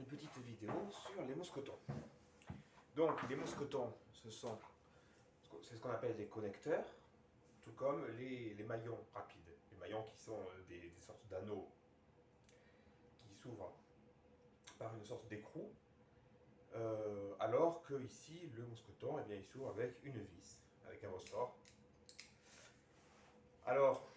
petite vidéo sur les mousquetons. Donc les mousquetons, c'est ce qu'on appelle des connecteurs, tout comme les maillons rapides. Les maillons qui sont des sortes d'anneaux qui s'ouvrent par une sorte d'écrou, alors que ici le mousqueton, eh bien, il s'ouvre avec une vis, avec un ressort. Alors,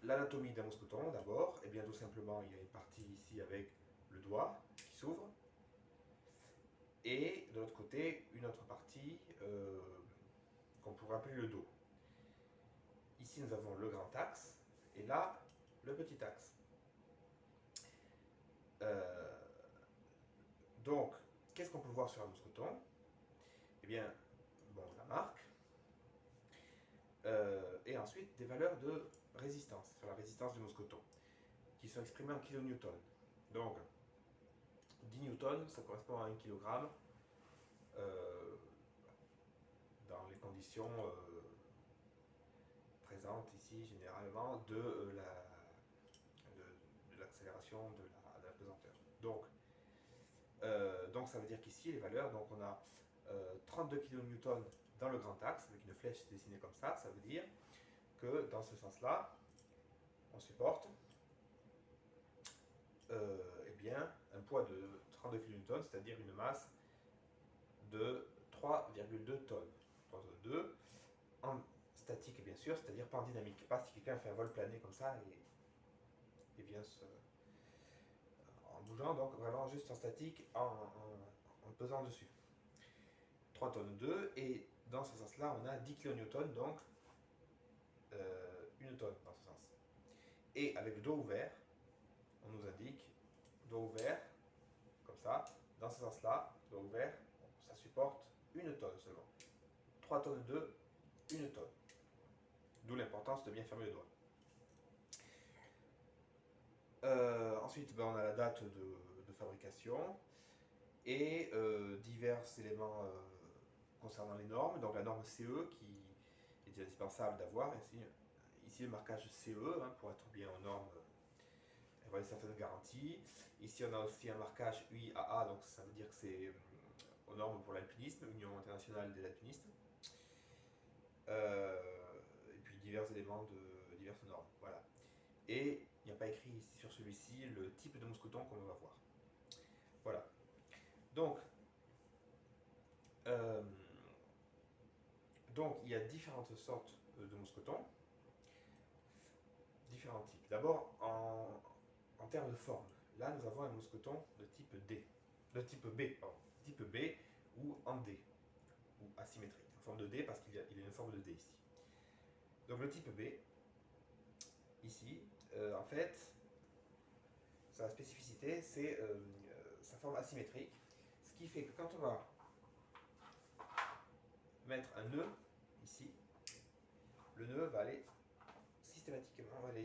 l'anatomie d'un mousqueton d'abord, eh bien tout simplement il y a une partie ici avec le doigt qui s'ouvre, et de l'autre côté une autre partie qu'on pourrait appeler le dos. Ici nous avons le grand axe et là le petit axe. Donc qu'est-ce qu'on peut voir sur un mousqueton? Eh bien, bon, la marque, et ensuite des valeurs de résistance, sur la résistance du mousqueton, qui sont exprimées en kilonewtons. Donc 10 newtons, ça correspond à 1 kg dans les conditions présentes ici généralement de l'accélération de la pesanteur. Donc ça veut dire qu'ici les valeurs, donc on a 32 kN dans le grand axe avec une flèche dessinée comme ça veut dire que dans ce sens-là, on supporte eh bien, un poids de 32 kN, c'est-à-dire une masse de 3,2 tonnes. 3,2 en statique bien sûr, c'est-à-dire pas en dynamique. Pas si quelqu'un fait un vol plané comme ça et vient en bougeant, donc vraiment juste en statique, en pesant dessus. 3 tonnes 2, et dans ce sens-là, on a 10 kN, donc 1 tonne dans ce sens. Et avec le dos ouvert, on nous indique dos ouvert, comme ça, dans ce sens-là, dos ouvert, ça supporte 1 tonne seulement. 3 tonnes 2, 1 tonne. D'où l'importance de bien fermer le doigt. Ensuite, on a la date de fabrication et divers éléments concernant les normes. Donc la norme CE qui est indispensable d'avoir. Ici le marquage CE pour être bien aux normes, avoir une certaine garantie. Ici on a aussi un marquage UIAA, donc ça veut dire que c'est aux normes pour l'alpinisme, Union internationale des alpinistes. Et puis divers éléments de diverses normes. Voilà. Et il n'y a pas écrit ici sur celui-ci le type de mousqueton qu'on va voir. Voilà. Donc il y a différentes sortes de mousquetons, différents types. D'abord en termes de forme. Là nous avons un mousqueton de type D, de type B, pardon, type B ou en D, ou asymétrique, en forme de D parce qu'il a une forme de D ici. Donc le type B, ici, en fait, sa spécificité, c'est sa forme asymétrique, ce qui fait que quand on va mettre un nœud ici, le nœud va aller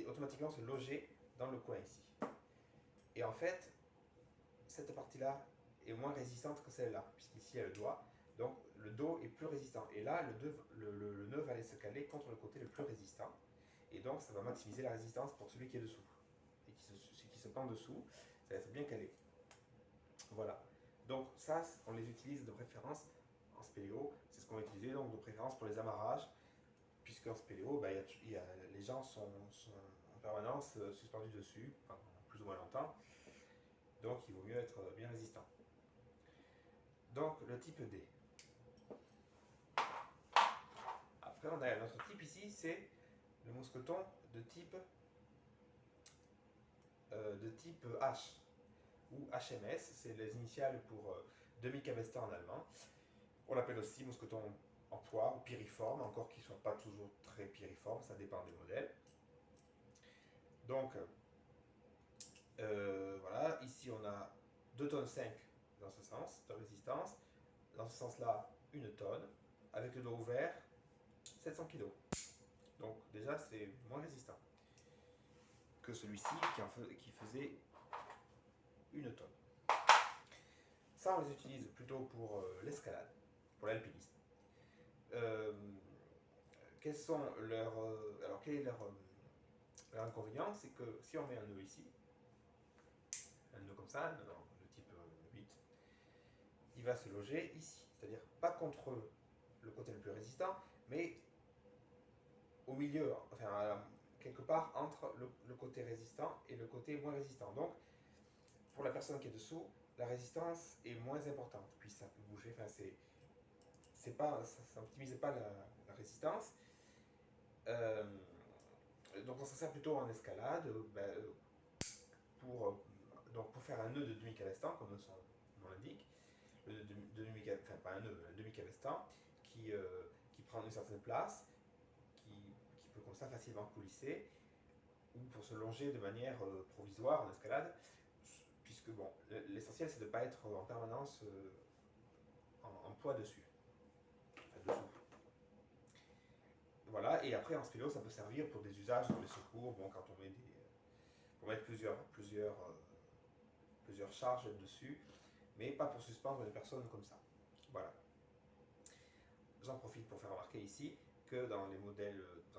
automatiquement se loger dans le coin ici. Et en fait, cette partie-là est moins résistante que celle-là, puisqu'ici il y a le doigt, donc le dos est plus résistant. Et là, le nœud va aller se caler contre le côté le plus résistant, et donc ça va maximiser la résistance pour celui qui est dessous. Et qui se pend dessous, ça va être bien calé. Voilà. Donc ça, on les utilise de préférence en spéléo, c'est ce qu'on va utiliser donc de préférence pour les amarrages, puisqu'en spéléo, les gens sont en permanence suspendus dessus, pendant plus ou moins longtemps, donc il vaut mieux être bien résistant. Donc le type D. Après on a un autre type ici, c'est le mousqueton de type H, ou HMS, c'est les initiales pour demi-cabestan en allemand. On l'appelle aussi mousqueton en poire ou piriforme, encore qu'ils ne soient pas toujours très piriformes, ça dépend des modèles. Donc, voilà, ici on a 2,5 tonnes dans ce sens de résistance, dans ce sens-là 1 tonne, avec le dos ouvert 700 kg. Donc déjà c'est moins résistant que celui-ci qui faisait 1 tonne. Ça on les utilise plutôt pour l'escalade, pour l'alpinisme. Quels sont leurs... alors quel est leur inconvénient? C'est que si on met un nœud ici, un nœud comme ça, le type 8, il va se loger ici, c'est-à-dire pas contre le côté le plus résistant, mais au milieu, enfin quelque part entre le côté résistant et le côté moins résistant. Donc, pour la personne qui est dessous, la résistance est moins importante, puis ça peut bouger, enfin c'est pas, ça n'optimise pas la résistance. Euh, donc on s'en sert plutôt en escalade pour faire un nœud de demi-cavestan, comme son nom l'indique, enfin pas un nœud, un demi-cavestan qui prend une certaine place, qui peut comme ça facilement coulisser, ou pour se longer de manière provisoire en escalade, puisque bon, l'essentiel c'est de ne pas être en permanence en poids dessus, enfin, dessous. Voilà, et après en stylo ça peut servir pour des usages dans les secours, bon, quand on met pour mettre plusieurs charges dessus, mais pas pour suspendre une personne comme ça. Voilà. J'en profite pour faire remarquer ici que dans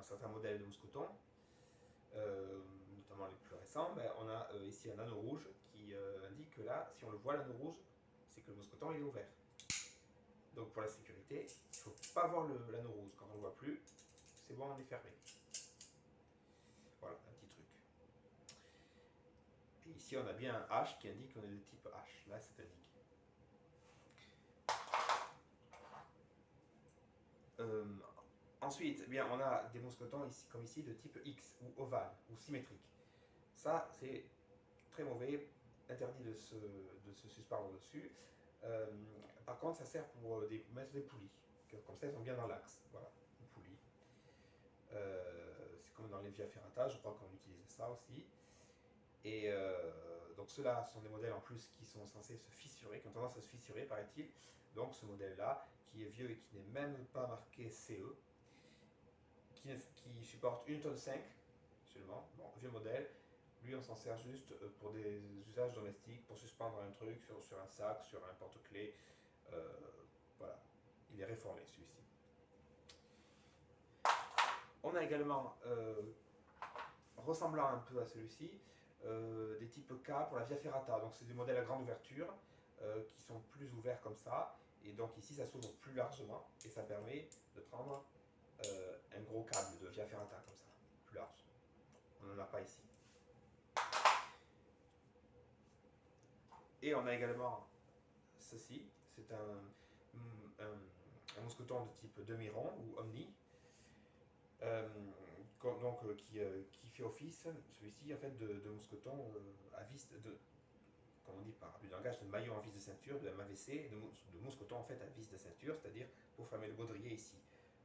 certains modèles de mousquetons, notamment les plus récents, on a ici un anneau rouge qui indique que là, si on le voit l'anneau rouge, c'est que le mousqueton il est ouvert. Donc pour la sécurité, il ne faut pas voir l'anneau rouge. Quand on ne le voit plus, c'est bon, on est fermé. Voilà, un petit truc. Et ici, on a bien un H qui indique qu'on est de type H. Là, c'est indiqué. Ensuite, on a des mousquetons ici, comme ici, de type X, ou ovale, ou symétrique. Ça, c'est très mauvais, interdit de se suspendre dessus. Par contre, ça sert pour mettre des poulies. Comme ça, elles sont bien dans l'axe. Voilà, une poulie. C'est comme dans les via ferrata, je crois qu'on utilisait ça aussi. Et donc ceux-là sont des modèles en plus qui sont censés se fissurer, qui ont tendance à se fissurer, paraît-il. Donc ce modèle-là, qui est vieux et qui n'est même pas marqué CE, qui supporte 1,5 tonne seulement, bon, vieux modèle, lui on s'en sert juste pour des usages domestiques, pour suspendre un truc sur un sac, sur un porte-clés, voilà, il est réformé celui-ci. On a également, ressemblant un peu à celui-ci, des types K pour la via ferrata, donc c'est des modèles à grande ouverture, qui sont plus ouverts comme ça, et donc ici ça s'ouvre plus largement, et ça permet de prendre un gros câble de via ferrata comme ça, plus large. On n'en a pas ici. Et on a également ceci, c'est un mousqueton de type demi-rond ou omni, qui fait office, celui-ci en fait de mousqueton à vis comme on dit par abus de langage, de maillot en vis de ceinture, de MAVC, de mousqueton en fait à vis de ceinture, c'est-à-dire pour fermer le baudrier ici.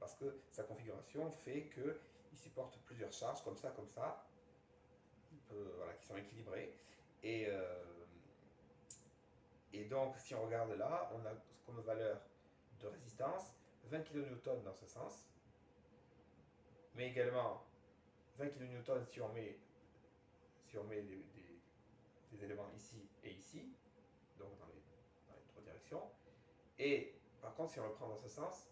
Parce que sa configuration fait qu'il supporte plusieurs charges, comme ça, voilà, qui sont équilibrées. Et donc, si on regarde là, on a comme valeur de résistance 20 kN dans ce sens, mais également 20 kN si on met des éléments ici et ici, donc dans les trois directions. Et par contre, si on le prend dans ce sens,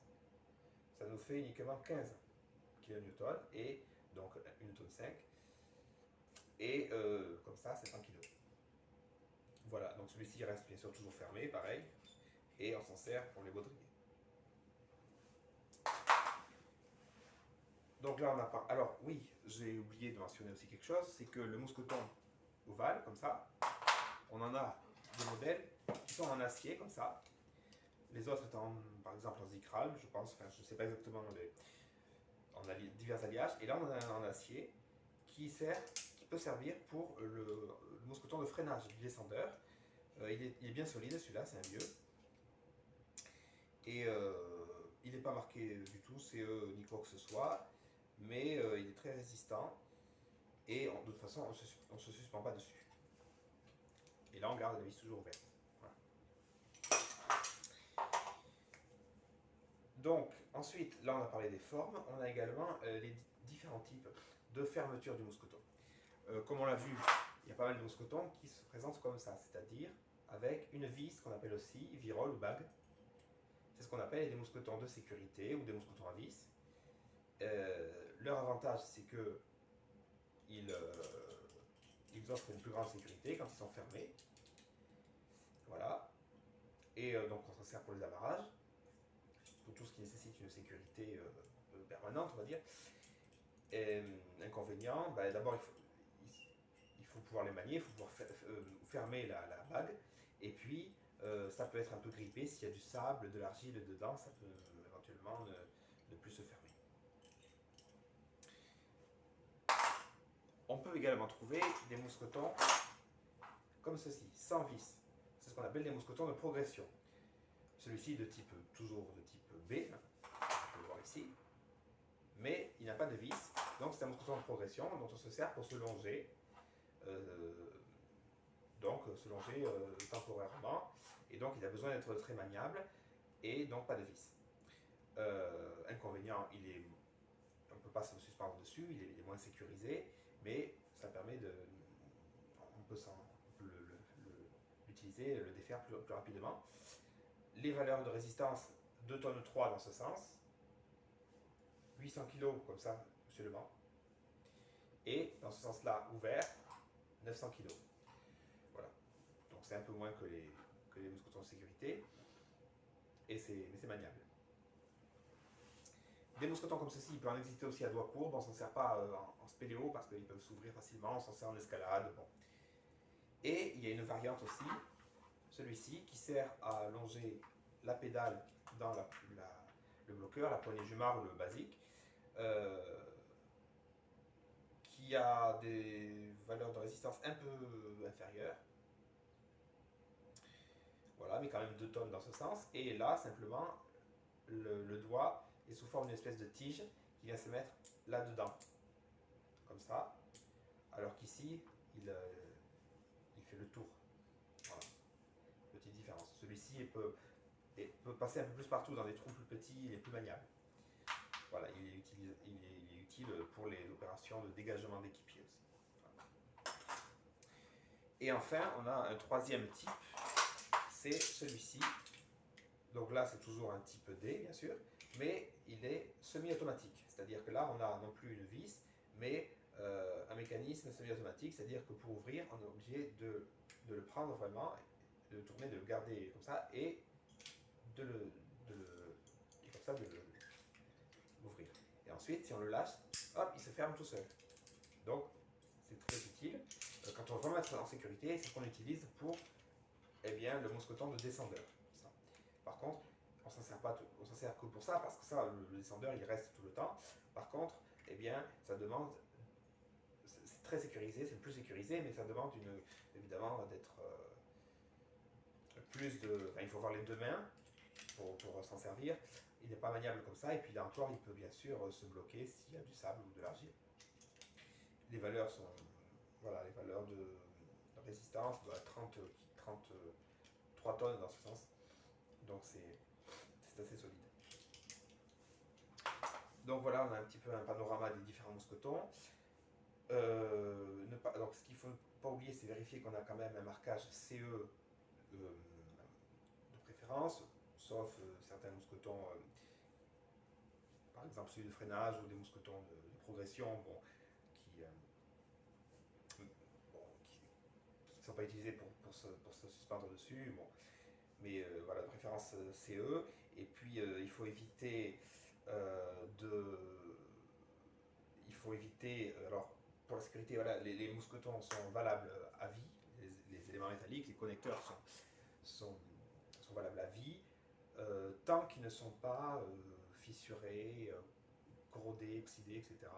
ça nous fait uniquement 15 kN, et donc 1,5 tonne. Et comme ça, c'est 1 kg. Voilà, donc celui-ci reste bien sûr toujours fermé, pareil, et on s'en sert pour les baudriers. Donc là, on a pas. Alors oui, j'ai oublié de mentionner aussi quelque chose, c'est que le mousqueton ovale, comme ça, on en a des modèles qui sont en acier, comme ça. Les autres étant, par exemple, en Zikral, je pense, enfin, je ne sais pas exactement, on a divers alliages. Et là, on a un en acier qui peut servir pour le mousqueton de freinage du descendeur. Il est bien solide, celui-là, c'est un vieux. Et il n'est pas marqué du tout CE ni quoi que ce soit, mais il est très résistant. Et de toute façon, on ne se suspend pas dessus. Et là, on garde la vis toujours ouverte. Voilà. Donc, ensuite, là, on a parlé des formes. On a également les différents types de fermeture du mousqueton. Comme on l'a vu, il y a pas mal de mousquetons qui se présentent comme ça, c'est-à-dire avec une vis qu'on appelle aussi virole ou bague. C'est ce qu'on appelle des mousquetons de sécurité ou des mousquetons à vis. Leur avantage, c'est que ils ils offrent une plus grande sécurité quand ils sont fermés. Voilà. Et donc on s'en sert pour les amarrages, pour tout ce qui nécessite une sécurité permanente, on va dire. Et, inconvénient, ben, d'abord il faut pouvoir les manier, il faut pouvoir fermer la bague. Et puis ça peut être un peu grippé s'il y a du sable, de l'argile dedans, ça peut éventuellement ne plus se fermer. On peut également trouver des mousquetons comme ceci, sans vis. C'est ce qu'on appelle des mousquetons de progression. Celui-ci toujours de type B, on peut le voir ici, mais il n'a pas de vis, donc c'est un mousqueton de progression dont on se sert pour se longer, temporairement, et donc il a besoin d'être très maniable, et donc pas de vis. Inconvénient, on ne peut pas se suspendre dessus, il est moins sécurisé, mais ça permet on peut l'utiliser, le défaire plus rapidement. Les valeurs de résistance, 2 tonnes 3 dans ce sens, 800 kg comme ça, seulement, et dans ce sens-là, ouvert, 900 kg. Voilà. Donc c'est un peu moins que les mousquetons de sécurité, mais c'est maniable. Des mousquetons comme ceci, il peut en exister aussi à doigts courbes, on ne s'en sert pas en spéléo parce qu'ils peuvent s'ouvrir facilement, on s'en sert en escalade. Bon. Et il y a une variante aussi, celui-ci, qui sert à longer la pédale dans le bloqueur, la poignée Jumar ou le basique, qui a des valeurs de résistance un peu inférieures. Voilà, mais quand même 2 tonnes dans ce sens. Et là, simplement, le doigt est sous forme d'une espèce de tige qui vient se mettre là-dedans, comme ça, alors qu'ici, il fait le tour. Voilà, petite différence. Celui-ci peut passer un peu plus partout dans des trous plus petits, il est plus maniable. Voilà, il est utile pour les opérations de dégagement d'équipier aussi. Voilà. Et enfin, on a un troisième type, c'est celui-ci. Donc là, c'est toujours un type D, bien sûr, mais il est semi-automatique. C'est-à-dire que là, on a non plus une vis, mais un mécanisme semi-automatique, c'est-à-dire que pour ouvrir, on est obligé de le prendre vraiment, de le tourner, de le garder comme ça, et de l'ouvrir. Et ensuite, si on le lâche, hop, il se ferme tout seul. Donc, c'est très utile. Quand on veut mettre en sécurité, c'est ce qu'on utilise pour le mousqueton de descendeur. Ça. Par contre, on s'en sert que pour ça, parce que ça, le descendeur, il reste tout le temps. Par contre, ça demande, c'est très sécurisé, c'est le plus sécurisé, mais ça demande évidemment d'être il faut avoir les 2 mains pour s'en servir. Il n'est pas maniable comme ça, et puis là encore, il peut bien sûr se bloquer s'il y a du sable ou de l'argile. Les valeurs sont, voilà, les valeurs de résistance, 33 tonnes dans ce sens. Donc c'est assez solide. Donc voilà, on a un petit peu un panorama des différents mousquetons. Donc ce qu'il ne faut pas oublier, c'est vérifier qu'on a quand même un marquage CE de préférence, sauf certains mousquetons, par exemple celui de freinage ou des mousquetons de progression, qui ne sont pas utilisés pour se suspendre dessus. Bon. Mais voilà, de préférence CE. Et puis il faut éviter alors pour la sécurité, voilà, les mousquetons sont valables à vie, les éléments métalliques, les connecteurs sont valables à vie, tant qu'ils ne sont pas fissurés, corrodés, oxydés, etc.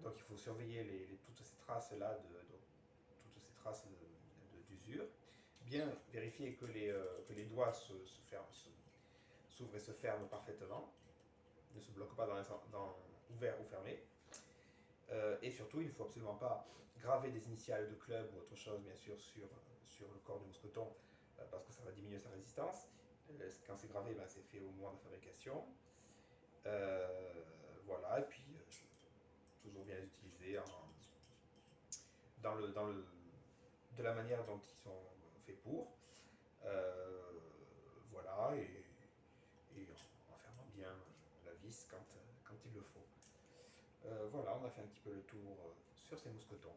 Donc il faut surveiller toutes ces traces-là, toutes ces traces d'usure. Bien vérifier que les doigts s'ouvrent et se ferment parfaitement, ne se bloquent pas dans ouvert ou fermé. Et surtout, il ne faut absolument pas graver des initiales de club ou autre chose, bien sûr, sur le corps du mousqueton, parce que ça va diminuer sa résistance. Quand c'est gravé, c'est fait au moment de fabrication. Voilà, et puis toujours bien les utiliser de la manière dont ils sont faits pour. Voilà, et en fermant bien la vis quand il le faut. Voilà, on a fait un petit peu le tour sur ces mousquetons.